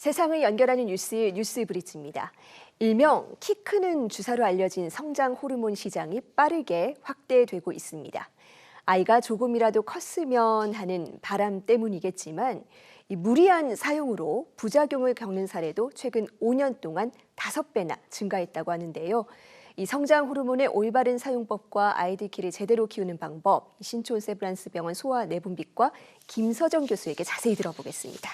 세상을 연결하는 뉴스 브릿지입니다. 일명 키 크는 주사로 알려진 성장 호르몬 시장이 빠르게 확대되고 있습니다. 아이가 조금이라도 컸으면 하는 바람 때문이겠지만 이 무리한 사용으로 부작용을 겪는 사례도 최근 5년 동안 5배나 증가했다고 하는데요. 이 성장 호르몬의 올바른 사용법과 아이들 키를 제대로 키우는 방법, 신촌 세브란스 병원 소아내분비과 김서정 교수에게 자세히 들어보겠습니다.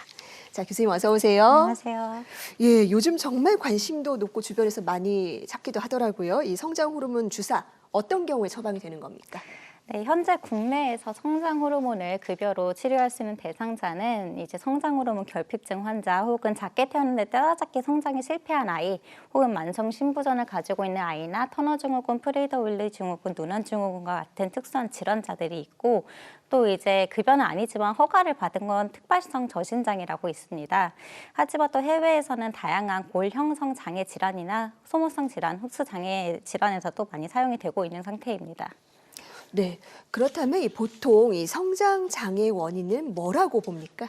자, 교수님 어서 오세요. 안녕하세요. 예, 요즘 정말 관심도 높고 주변에서 많이 찾기도 하더라고요. 이 성장 호르몬 주사 어떤 경우에 처방이 되는 겁니까? 네, 현재 국내에서 성장 호르몬을 급여로 치료할 수 있는 대상자는 이제 성장 호르몬 결핍증 환자 혹은 작게 태어났는데 따라잡기 성장에 실패한 아이 혹은 만성 신부전을 가지고 있는 아이나 터너 증후군, 프리더-윌리 증후군, 누런 증후군과 같은 특수한 질환자들이 있고 또 이제 급여는 아니지만 허가를 받은 건 특발성 저신장이라고 있습니다. 하지만 또 해외에서는 다양한 골 형성 장애 질환이나 소모성 질환, 흡수 장애 질환에서도 많이 사용이 되고 있는 상태입니다. 네, 그렇다면 보통 이 성장 장애의 원인은 뭐라고 봅니까?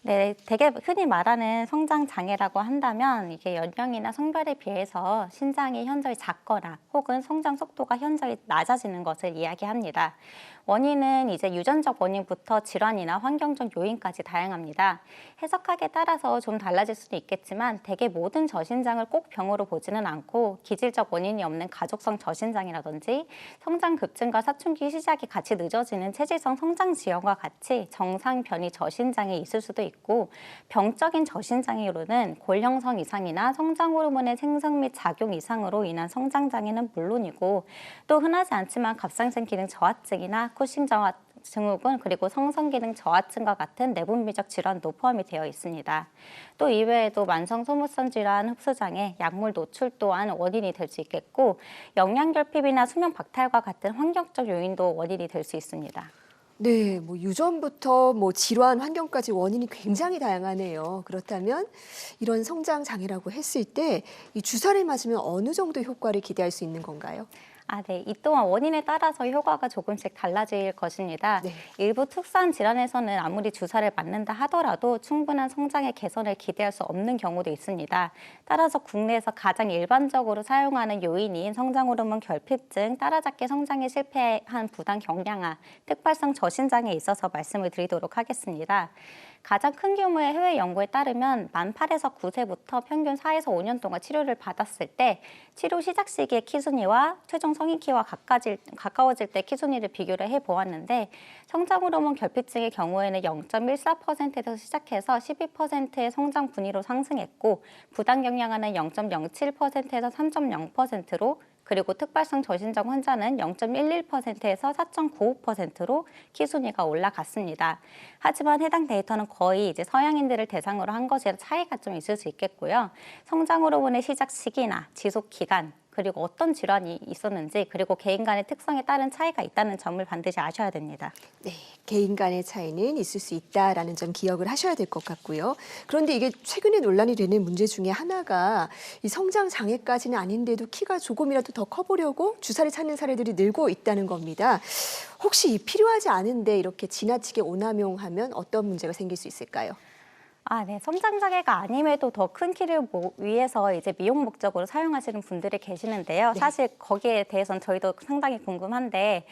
네, 되게 흔히 말하는 성장 장애라고 한다면 이게 연령이나 성별에 비해서 신장이 현저히 작거나 혹은 성장 속도가 현저히 낮아지는 것을 이야기합니다. 원인은 이제 유전적 원인부터 질환이나 환경적 요인까지 다양합니다. 해석하기에 따라서 좀 달라질 수는 있겠지만 대개 모든 저신장을 꼭 병으로 보지는 않고 기질적 원인이 없는 가족성 저신장이라든지 성장 급증과 사춘기 시작이 같이 늦어지는 체질성 성장 지연과 같이 정상 변이 저신장이 있을 수도 있고 병적인 저신장애로는 골 형성 이상이나 성장 호르몬의 생성 및 작용 이상으로 인한 성장 장애는 물론이고 또 흔하지 않지만 갑상선 기능 저하증이나 쿠싱 증후군 그리고 성선 기능 저하증과 같은 내분비적 질환도 포함이 되어 있습니다. 또 이외에도 만성 소모성 질환, 흡수 장애, 약물 노출 또한 원인이 될 수 있겠고 영양 결핍이나 수면 박탈과 같은 환경적 요인도 원인이 될 수 있습니다. 네, 유전부터 질환, 환경까지 원인이 굉장히 다양하네요. 그렇다면 이런 성장 장애라고 했을 때 이 주사를 맞으면 어느 정도 효과를 기대할 수 있는 건가요? 네. 이 또한 원인에 따라서 효과가 조금씩 달라질 것입니다. 네. 일부 특수한 질환에서는 아무리 주사를 맞는다 하더라도 충분한 성장의 개선을 기대할 수 없는 경우도 있습니다. 따라서 국내에서 가장 일반적으로 사용하는 요인인 성장호르몬 결핍증, 따라잡기 성장에 실패한 부당 경량화, 특발성 저신장에 있어서 말씀을 드리도록 하겠습니다. 가장 큰 규모의 해외 연구에 따르면 만 8에서 9세부터 평균 4에서 5년 동안 치료를 받았을 때 치료 시작 시기의 키순위와 최종 성인 키와 가까워질 때 키순위를 비교를 해보았는데 성장 호르몬 결핍증의 경우에는 0.14%에서 시작해서 12%의 성장 분위로 상승했고 부당 경량화는 0.07%에서 3.0%로 그리고 특발성 저신장 환자는 0.11%에서 4.95%로 키순위가 올라갔습니다. 하지만 해당 데이터는 거의 이제 서양인들을 대상으로 한 것이라 차이가 좀 있을 수 있겠고요. 성장 호르몬의 시작 시기나 지속 기간, 그리고 어떤 질환이 있었는지 그리고 개인 간의 특성에 따른 차이가 있다는 점을 반드시 아셔야 됩니다. 네, 개인 간의 차이는 있을 수 있다라는 점 기억을 하셔야 될 것 같고요. 그런데 이게 최근에 논란이 되는 문제 중에 하나가 이 성장 장애까지는 아닌데도 키가 조금이라도 더 커보려고 주사를 찾는 사례들이 늘고 있다는 겁니다. 혹시 필요하지 않은데 이렇게 지나치게 오남용하면 어떤 문제가 생길 수 있을까요? 네. 성장 장애가 아님에도 더 큰 키를 위해서 이제 미용 목적으로 사용하시는 분들이 계시는데요. 네. 사실 거기에 대해서는 저희도 상당히 궁금한데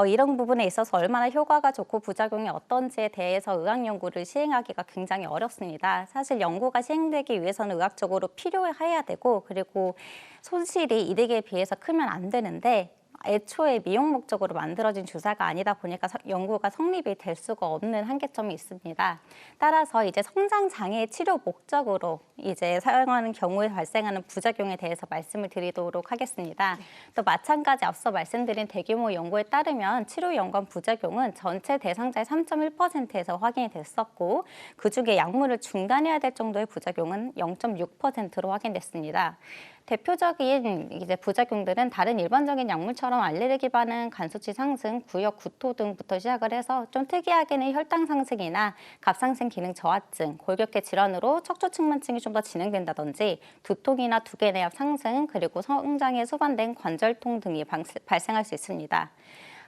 이런 부분에 있어서 얼마나 효과가 좋고 부작용이 어떤지에 대해서 의학 연구를 시행하기가 굉장히 어렵습니다. 사실 연구가 시행되기 위해서는 의학적으로 필요해야 되고 그리고 손실이 이득에 비해서 크면 안 되는데 애초에 미용 목적으로 만들어진 주사가 아니다 보니까 연구가 성립이 될 수가 없는 한계점이 있습니다. 따라서 이제 성장 장애 치료 목적으로 이제 사용하는 경우에 발생하는 부작용에 대해서 말씀을 드리도록 하겠습니다. 또 마찬가지 앞서 말씀드린 대규모 연구에 따르면 치료 연관 부작용은 전체 대상자의 3.1%에서 확인이 됐었고 그중에 약물을 중단해야 될 정도의 부작용은 0.6%로 확인됐습니다. 대표적인 이제 부작용들은 다른 일반적인 약물처럼 알레르기 반응, 간수치 상승, 구역 구토 등부터 시작을 해서 좀 특이하게는 혈당 상승이나 갑상선 기능 저하증, 골격계 질환으로 척추측만증이 좀 더 진행된다든지 두통이나 두개내압 상승, 그리고 성장에 수반된 관절통 등이 발생할 수 있습니다.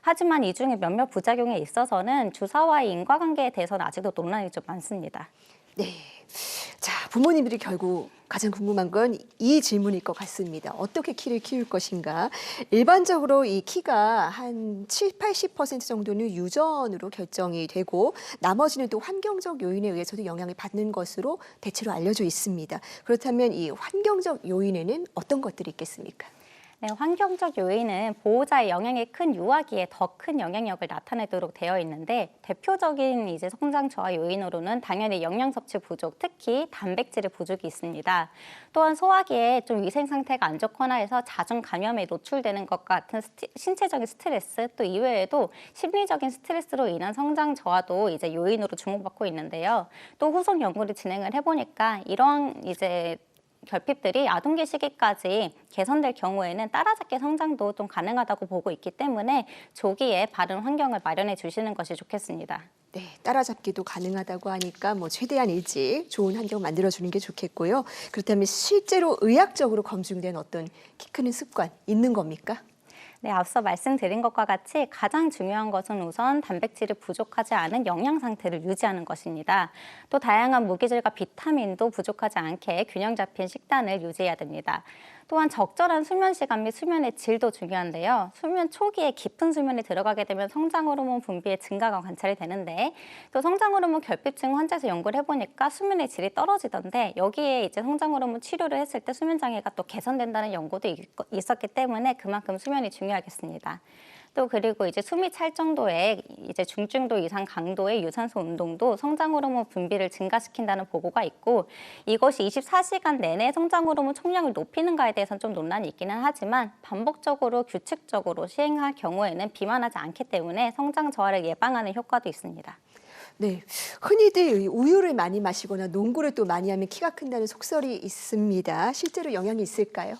하지만 이 중에 몇몇 부작용에 있어서는 주사와의 인과관계에 대해서는 아직도 논란이 좀 많습니다. 네. 자, 부모님들이 결국 가장 궁금한 건 이 질문일 것 같습니다. 어떻게 키를 키울 것인가? 일반적으로 이 키가 한 7, 80% 정도는 유전으로 결정이 되고 나머지는 또 환경적 요인에 의해서도 영향을 받는 것으로 대체로 알려져 있습니다. 그렇다면 이 환경적 요인에는 어떤 것들이 있겠습니까? 네, 환경적 요인은 보호자의 영향이 큰 유아기에 더 큰 영향력을 나타내도록 되어 있는데 대표적인 이제 성장 저하 요인으로는 당연히 영양 섭취 부족, 특히 단백질의 부족이 있습니다. 또한 소화기에 좀 위생 상태가 안 좋거나 해서 자중 감염에 노출되는 것 같은 신체적인 스트레스, 또 이외에도 심리적인 스트레스로 인한 성장 저하도 이제 요인으로 주목받고 있는데요. 또 후속 연구를 진행을 해보니까 이러한 이제 결핍들이 아동기 시기까지 개선될 경우에는 따라잡기 성장도 좀 가능하다고 보고 있기 때문에 조기에 바른 환경을 마련해 주시는 것이 좋겠습니다. 네, 따라잡기도 가능하다고 하니까 뭐 최대한 일찍 좋은 환경 만들어주는 게 좋겠고요. 그렇다면 실제로 의학적으로 검증된 어떤 키 크는 습관 있는 겁니까? 네, 앞서 말씀드린 것과 같이 가장 중요한 것은 우선 단백질이 부족하지 않은 영양 상태를 유지하는 것입니다. 또 다양한 무기질과 비타민도 부족하지 않게 균형 잡힌 식단을 유지해야 됩니다. 또한 적절한 수면 시간 및 수면의 질도 중요한데요. 수면 초기에 깊은 수면에 들어가게 되면 성장 호르몬 분비의 증가가 관찰이 되는데 또 성장 호르몬 결핍증 환자에서 연구를 해보니까 수면의 질이 떨어지던데 여기에 이제 성장 호르몬 치료를 했을 때 수면 장애가 또 개선된다는 연구도 있었기 때문에 그만큼 수면이 중요하겠습니다. 또 그리고 이제 숨이 찰 정도의 이제 중증도 이상 강도의 유산소 운동도 성장 호르몬 분비를 증가시킨다는 보고가 있고 이것이 24시간 내내 성장 호르몬 총량을 높이는가에 대해서는 좀 논란이 있기는 하지만 반복적으로 규칙적으로 시행할 경우에는 비만하지 않기 때문에 성장 저하를 예방하는 효과도 있습니다. 네, 흔히들 우유를 많이 마시거나 농구를 또 많이 하면 키가 큰다는 속설이 있습니다. 실제로 영향이 있을까요?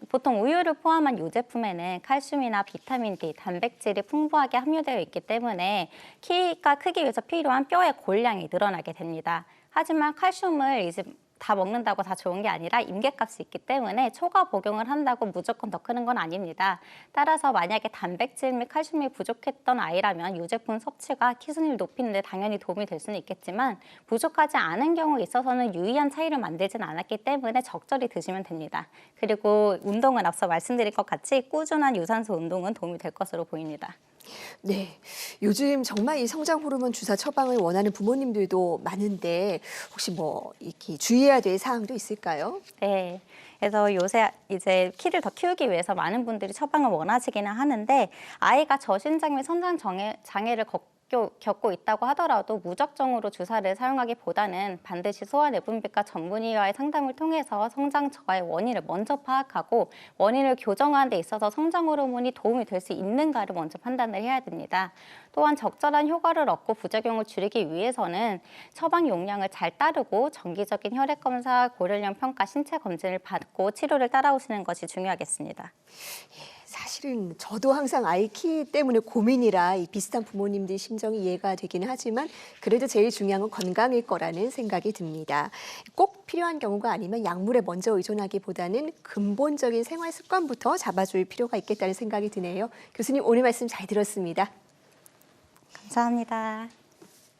보통 우유를 포함한 유제품에는 칼슘이나 비타민 D, 단백질이 풍부하게 함유되어 있기 때문에 키가 크기 위해서 필요한 뼈의 골량이 늘어나게 됩니다. 하지만 칼슘을 이제 다 먹는다고 다 좋은 게 아니라 임계값이 있기 때문에 초과 복용을 한다고 무조건 더 크는 건 아닙니다. 따라서 만약에 단백질 및 칼슘이 부족했던 아이라면 유제품 섭취가 키 순위를 높이는 데 당연히 도움이 될 수는 있겠지만 부족하지 않은 경우에 있어서는 유의한 차이를 만들진 않았기 때문에 적절히 드시면 됩니다. 그리고 운동은 앞서 말씀드린 것 같이 꾸준한 유산소 운동은 도움이 될 것으로 보입니다. 네, 요즘 정말 이 성장 호르몬 주사 처방을 원하는 부모님들도 많은데 혹시 뭐 이렇게 주의해야 될 사항도 있을까요? 네. 그래서 요새 이제 키를 더 키우기 위해서 많은 분들이 처방을 원하시기는 하는데 아이가 저신장 및 성장 장애를 겪고 있다고 하더라도 무작정으로 주사를 사용하기보다는 반드시 소아내분비과 전문의와의 상담을 통해서 성장 저하의 원인을 먼저 파악하고 원인을 교정하는 데 있어서 성장 호르몬이 도움이 될 수 있는가를 먼저 판단을 해야 됩니다. 또한 적절한 효과를 얻고 부작용을 줄이기 위해서는 처방 용량을 잘 따르고 정기적인 혈액 검사, 고령령 평가, 신체 검진을 받고 치료를 따라오시는 것이 중요하겠습니다. 사실은 저도 항상 아이 키 때문에 고민이라 이 비슷한 부모님들 심정이 이해가 되기는 하지만 그래도 제일 중요한 건 건강일 거라는 생각이 듭니다. 꼭 필요한 경우가 아니면 약물에 먼저 의존하기보다는 근본적인 생활 습관부터 잡아줄 필요가 있겠다는 생각이 드네요. 교수님 오늘 말씀 잘 들었습니다. 감사합니다.